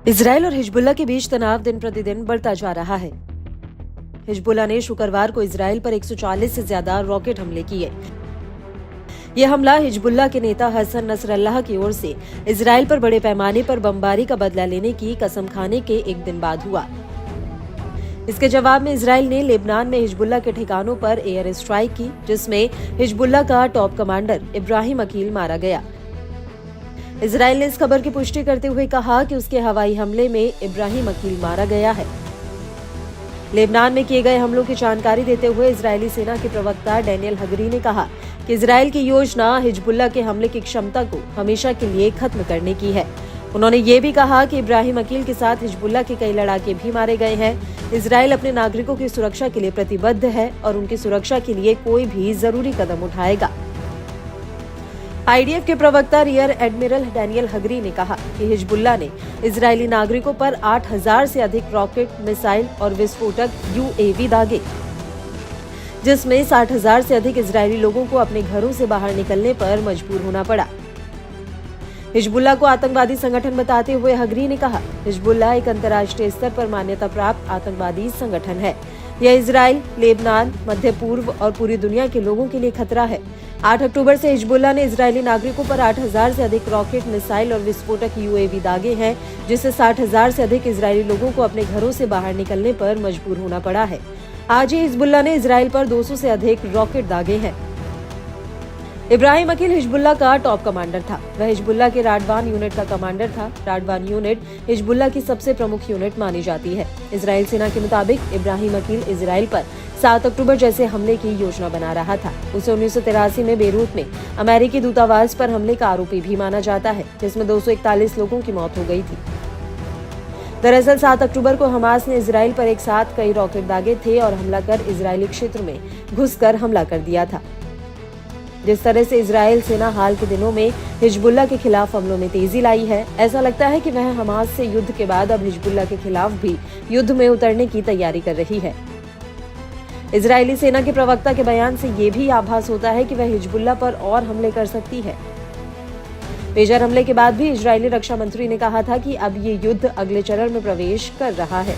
Israel और Hezbollah के बीच तनाव दिन प्रतिदिन बढ़ता जा रहा है। हिजबुल्लाह ने शुक्रवार को इजरायल पर 140 से ज्यादा रॉकेट हमले किए। यह हमला हिजबुल्लाह के नेता हसन नसरल्लाह की ओर से इजरायल पर बड़े पैमाने पर बमबारी का बदला लेने की कसम खाने के एक दिन बाद हुआ। इसके जवाब में इजरायल ने लेबनान में हिजबुल्लाह के ठिकानों पर एयर स्ट्राइक की, जिसमें हिजबुल्लाह का टॉप कमांडर इब्राहिम अकील मारा गया। इजरायल ने इस खबर की पुष्टि करते हुए कहा कि उसके हवाई हमले में इब्राहिम अकील मारा गया है। लेबनान में किए गए हमलों की जानकारी देते हुए इजरायली सेना के प्रवक्ता डैनियल हगरी ने कहा कि इजरायल की योजना हिजबुल्लाह के हमले की क्षमता को हमेशा के लिए खत्म करने की है। उन्होंने ये भी कहा कि इब्राहिम अकील के साथ हिजबुल्लाह के कई लड़ाके भी मारे गए हैं। इजरायल अपने नागरिकों की सुरक्षा के लिए प्रतिबद्ध है और उनकी सुरक्षा के लिए कोई भी जरूरी कदम उठाएगा। आईडीएफ के प्रवक्ता रियर एडमिरल डैनियल हगरी ने कहा कि हिजबुल्लाह ने इजरायली नागरिकों पर 8,000 से अधिक रॉकेट, मिसाइल और विस्फोटक यूएवी दागे, जिसमें 60,000 से अधिक इजरायली लोगों को अपने घरों से बाहर निकलने पर मजबूर होना पड़ा। हिजबुल्लाह को आतंकवादी संगठन बताते हुए हगरी ने कहा, हिजबुल्लाह एक अंतर्राष्ट्रीय स्तर पर मान्यता प्राप्त आतंकवादी संगठन है। यह इजरायल, लेबनान, मध्य पूर्व और पूरी दुनिया के लोगों के लिए खतरा है। 8 अक्टूबर से हिजबुल्लाह ने इजरायली नागरिकों पर 8,000 से अधिक रॉकेट, मिसाइल और विस्फोटक यूएवी दागे हैं, जिससे 60,000 से अधिक इजरायली लोगों को अपने घरों से बाहर निकलने पर मजबूर होना पड़ा है। आज ही हिजबुल्लाह ने इजरायल पर 200 से अधिक रॉकेट दागे हैं। इब्राहिम अकील हिजबुल्लाह का टॉप कमांडर था। वह हिजबुल्लाह के राडवान यूनिट का कमांडर था। राडवान यूनिट हिजबुल्लाह की सबसे प्रमुख यूनिट मानी जाती है। इजरायल सेना के मुताबिक इब्राहिम अकील इजरायल पर 7 अक्टूबर जैसे हमले की योजना बना रहा था। उसे 1983 में बेरूत में अमेरिकी दूतावास पर हमले का आरोपी भी माना जाता है, जिसमें 241 लोगों की मौत हो गई थी। दरअसल 7 अक्टूबर को हमास ने इजरायल पर एक साथ कई रॉकेट दागे थे और हमला कर इजरायली क्षेत्र में घुसकर हमला कर दिया था। जिस तरह से इजरायल सेना हाल के दिनों में हिजबुल्लाह के खिलाफ हमलों में तेजी लाई है, ऐसा लगता है कि वह हमास से युद्ध के बाद अब हिजबुल्लाह के खिलाफ भी युद्ध में उतरने की तैयारी कर रही है। इजरायली सेना के प्रवक्ता के बयान से ये भी आभास होता है कि वह हिजबुल्लाह पर और हमले कर सकती है। पेजर हमले के बाद भी इजरायली रक्षा मंत्री ने कहा था कि अब ये युद्ध अगले चरण में प्रवेश कर रहा है।